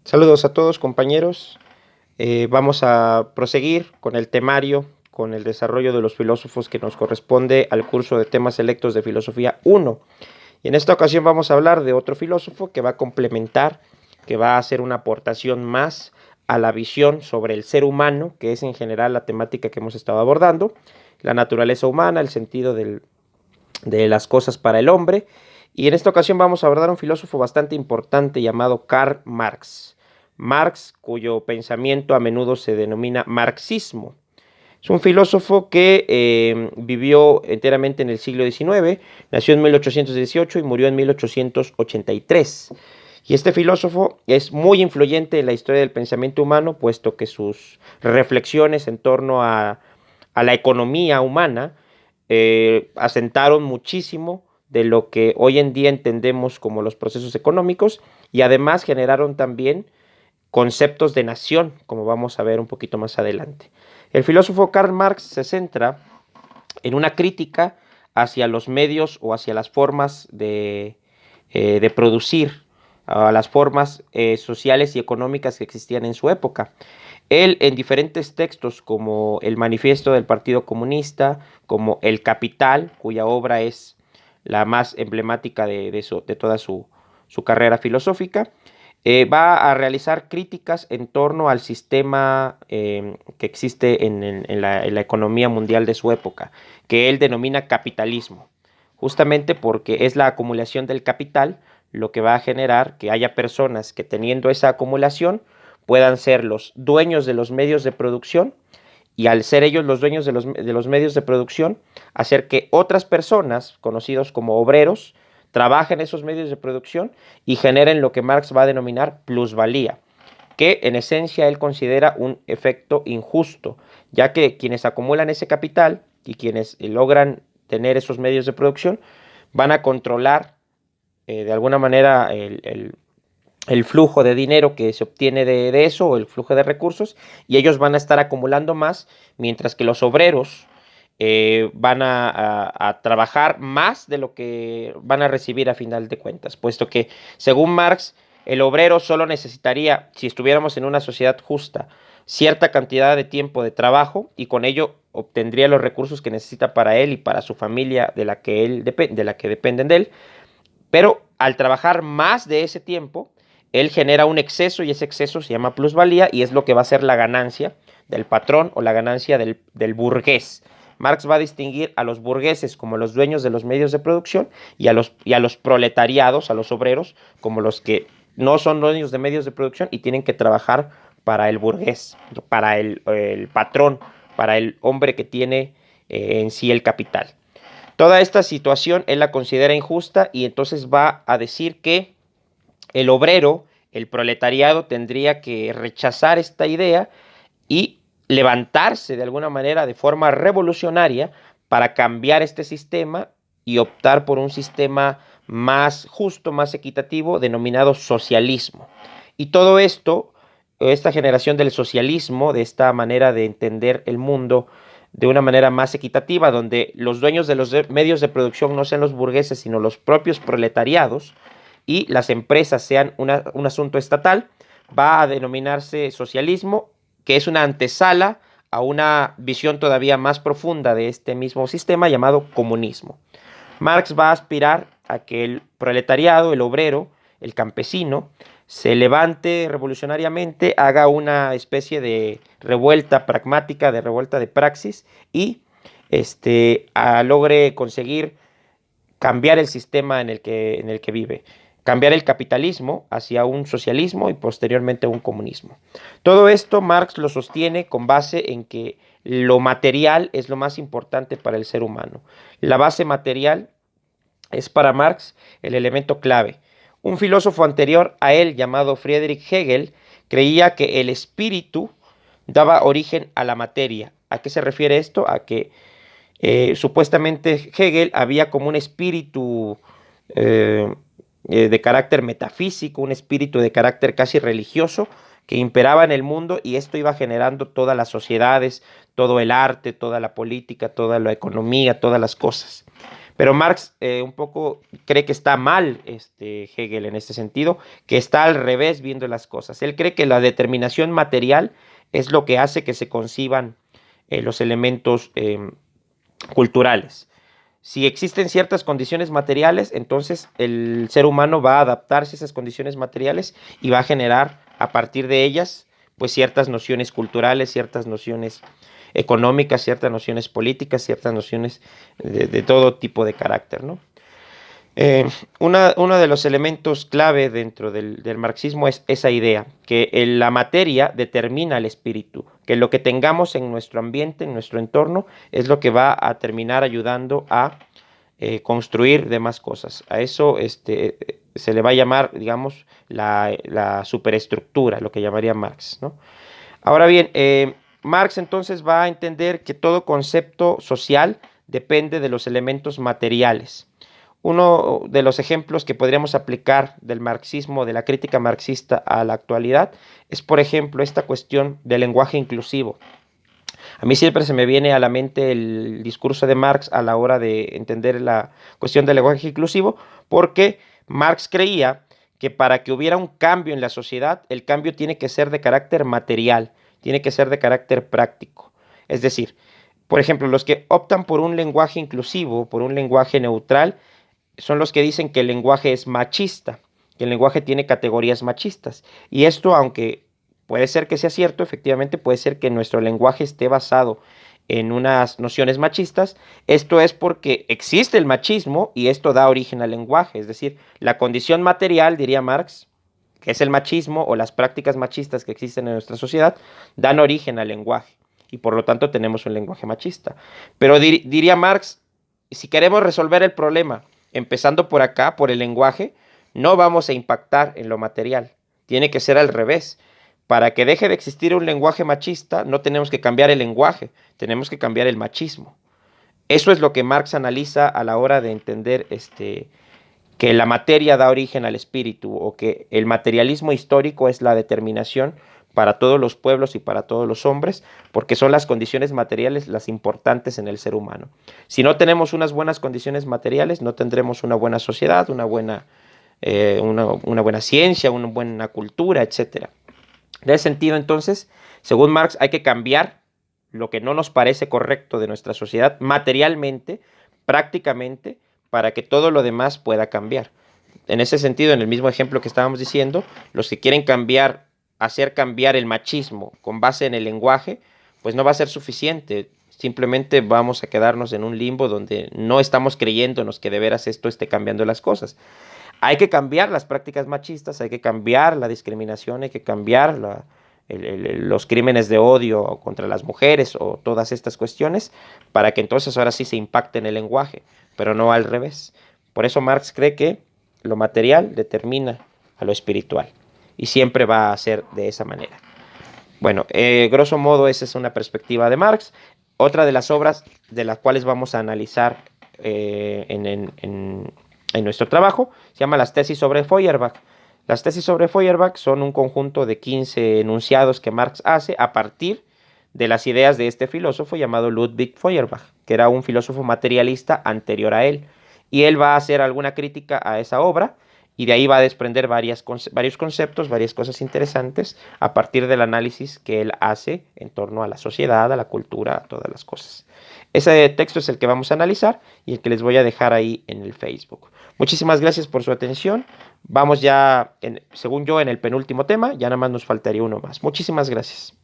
Saludos a todos compañeros. Vamos a proseguir con el temario, con el desarrollo de los filósofos que nos corresponde al curso de temas selectos de Filosofía 1. Y en esta ocasión vamos a hablar de otro filósofo que va a complementar, que va a hacer una aportación más a la visión sobre el ser humano, que es en general la temática que hemos estado abordando, la naturaleza humana, el sentido de las cosas para el hombre. Y en esta ocasión vamos a abordar a un filósofo bastante importante llamado Karl Marx. Marx, cuyo pensamiento a menudo se denomina marxismo. Es un filósofo que vivió enteramente en el siglo XIX, nació en 1818 y murió en 1883. Y este filósofo es muy influyente en la historia del pensamiento humano, puesto que sus reflexiones en torno a la economía humana asentaron muchísimo de lo que hoy en día entendemos como los procesos económicos y además generaron también conceptos de nación, como vamos a ver un poquito más adelante. El filósofo Karl Marx se centra en una crítica hacia los medios o hacia las formas de producir, a las formas sociales y económicas que existían en su época. Él en diferentes textos como el Manifiesto del Partido Comunista, como El Capital, cuya obra es la más emblemática de toda su carrera filosófica, va a realizar críticas en torno al sistema que existe en la economía mundial de su época, que él denomina capitalismo, justamente porque es la acumulación del capital lo que va a generar que haya personas que teniendo esa acumulación puedan ser los dueños de los medios de producción y al ser ellos los dueños de los medios de producción, hacer que otras personas, conocidos como obreros, trabajen esos medios de producción y generen lo que Marx va a denominar plusvalía, que en esencia él considera un efecto injusto, ya que quienes acumulan ese capital y quienes logran tener esos medios de producción van a controlar de alguna manera el flujo de dinero que se obtiene de eso, o el flujo de recursos, y ellos van a estar acumulando más, mientras que los obreros van a trabajar más de lo que van a recibir a final de cuentas, puesto que, según Marx, el obrero solo necesitaría, si estuviéramos en una sociedad justa, cierta cantidad de tiempo de trabajo y con ello obtendría los recursos que necesita para él y para su familia de la que dependen de él, pero al trabajar más de ese tiempo, él genera un exceso y ese exceso se llama plusvalía y es lo que va a ser la ganancia del patrón o la ganancia del burgués. Marx va a distinguir a los burgueses como los dueños de los medios de producción y a los proletariados, a los obreros, como los que no son dueños de medios de producción y tienen que trabajar para el burgués, para el patrón, para el hombre que tiene en sí el capital. Toda esta situación él la considera injusta y entonces va a decir que el obrero, el proletariado, tendría que rechazar esta idea y levantarse de alguna manera de forma revolucionaria para cambiar este sistema y optar por un sistema más justo, más equitativo, denominado socialismo. Y todo esto, esta generación del socialismo, de esta manera de entender el mundo de una manera más equitativa, donde los dueños de los medios de producción no sean los burgueses, sino los propios proletariados, y las empresas sean un asunto estatal, va a denominarse socialismo, que es una antesala a una visión todavía más profunda de este mismo sistema llamado comunismo. Marx va a aspirar a que el proletariado, el obrero, el campesino, se levante revolucionariamente, haga una especie de revuelta pragmática, de revuelta de praxis y logre conseguir cambiar el sistema en el que vive, cambiar el capitalismo hacia un socialismo y posteriormente un comunismo. Todo esto Marx lo sostiene con base en que lo material es lo más importante para el ser humano. La base material es para Marx el elemento clave. Un filósofo anterior a él, llamado Friedrich Hegel, creía que el espíritu daba origen a la materia. ¿A qué se refiere esto? A que supuestamente Hegel había como un espíritu eh, de carácter metafísico, un espíritu de carácter casi religioso que imperaba en el mundo y esto iba generando todas las sociedades, todo el arte, toda la política, toda la economía, todas las cosas. Pero Marx un poco cree que está mal Hegel en este sentido, que está al revés viendo las cosas. Él cree que la determinación material es lo que hace que se conciban los elementos culturales. Si existen ciertas condiciones materiales, entonces el ser humano va a adaptarse a esas condiciones materiales y va a generar a partir de ellas pues ciertas nociones culturales, ciertas nociones económicas, ciertas nociones políticas, ciertas nociones de todo tipo de carácter, ¿no? Uno de los elementos clave dentro del marxismo es esa idea, que la materia determina el espíritu, que lo que tengamos en nuestro ambiente, en nuestro entorno, es lo que va a terminar ayudando a construir demás cosas. A eso se le va a llamar, digamos, la superestructura, lo que llamaría Marx, ¿no? Ahora bien, Marx entonces va a entender que todo concepto social depende de los elementos materiales. Uno de los ejemplos que podríamos aplicar del marxismo, de la crítica marxista a la actualidad, es por ejemplo esta cuestión del lenguaje inclusivo. A mí siempre se me viene a la mente el discurso de Marx a la hora de entender la cuestión del lenguaje inclusivo, porque Marx creía que para que hubiera un cambio en la sociedad, el cambio tiene que ser de carácter material, tiene que ser de carácter práctico. Es decir, por ejemplo, los que optan por un lenguaje inclusivo, por un lenguaje neutral, son los que dicen que el lenguaje es machista, que el lenguaje tiene categorías machistas. Y esto, aunque puede ser que sea cierto, efectivamente puede ser que nuestro lenguaje esté basado en unas nociones machistas. Esto es porque existe el machismo y esto da origen al lenguaje. Es decir, la condición material, diría Marx, que es el machismo o las prácticas machistas que existen en nuestra sociedad, dan origen al lenguaje. Y por lo tanto tenemos un lenguaje machista. Pero diría Marx, si queremos resolver el problema, empezando por acá, por el lenguaje, no vamos a impactar en lo material. Tiene que ser al revés. Para que deje de existir un lenguaje machista, no tenemos que cambiar el lenguaje, tenemos que cambiar el machismo. Eso es lo que Marx analiza a la hora de entender que la materia da origen al espíritu o que el materialismo histórico es la determinación para todos los pueblos y para todos los hombres, porque son las condiciones materiales las importantes en el ser humano. Si no tenemos unas buenas condiciones materiales, no tendremos una buena sociedad, una buena ciencia, una buena cultura, etcétera. En ese sentido, entonces, según Marx, hay que cambiar lo que no nos parece correcto de nuestra sociedad materialmente, prácticamente, para que todo lo demás pueda cambiar. En ese sentido, en el mismo ejemplo que estábamos diciendo, los que quieren cambiar, hacer cambiar el machismo con base en el lenguaje, pues no va a ser suficiente. Simplemente vamos a quedarnos en un limbo donde no estamos creyéndonos que de veras esto esté cambiando las cosas. Hay que cambiar las prácticas machistas, hay que cambiar la discriminación, hay que cambiar los crímenes de odio contra las mujeres o todas estas cuestiones para que entonces ahora sí se impacte en el lenguaje, pero no al revés. Por eso Marx cree que lo material determina a lo espiritual y siempre va a ser de esa manera. Bueno, grosso modo esa es una perspectiva de Marx. Otra de las obras de las cuales vamos a analizar en nuestro trabajo se llama las tesis sobre Feuerbach. Las tesis sobre Feuerbach son un conjunto de 15 enunciados que Marx hace a partir de las ideas de este filósofo llamado Ludwig Feuerbach, que era un filósofo materialista anterior a él. Y él va a hacer alguna crítica a esa obra y de ahí va a desprender varios conceptos, varias cosas interesantes a partir del análisis que él hace en torno a la sociedad, a la cultura, a todas las cosas. Ese texto es el que vamos a analizar y el que les voy a dejar ahí en el Facebook. Muchísimas gracias por su atención. Vamos ya, según yo, en el penúltimo tema. Ya nada más nos faltaría uno más. Muchísimas gracias.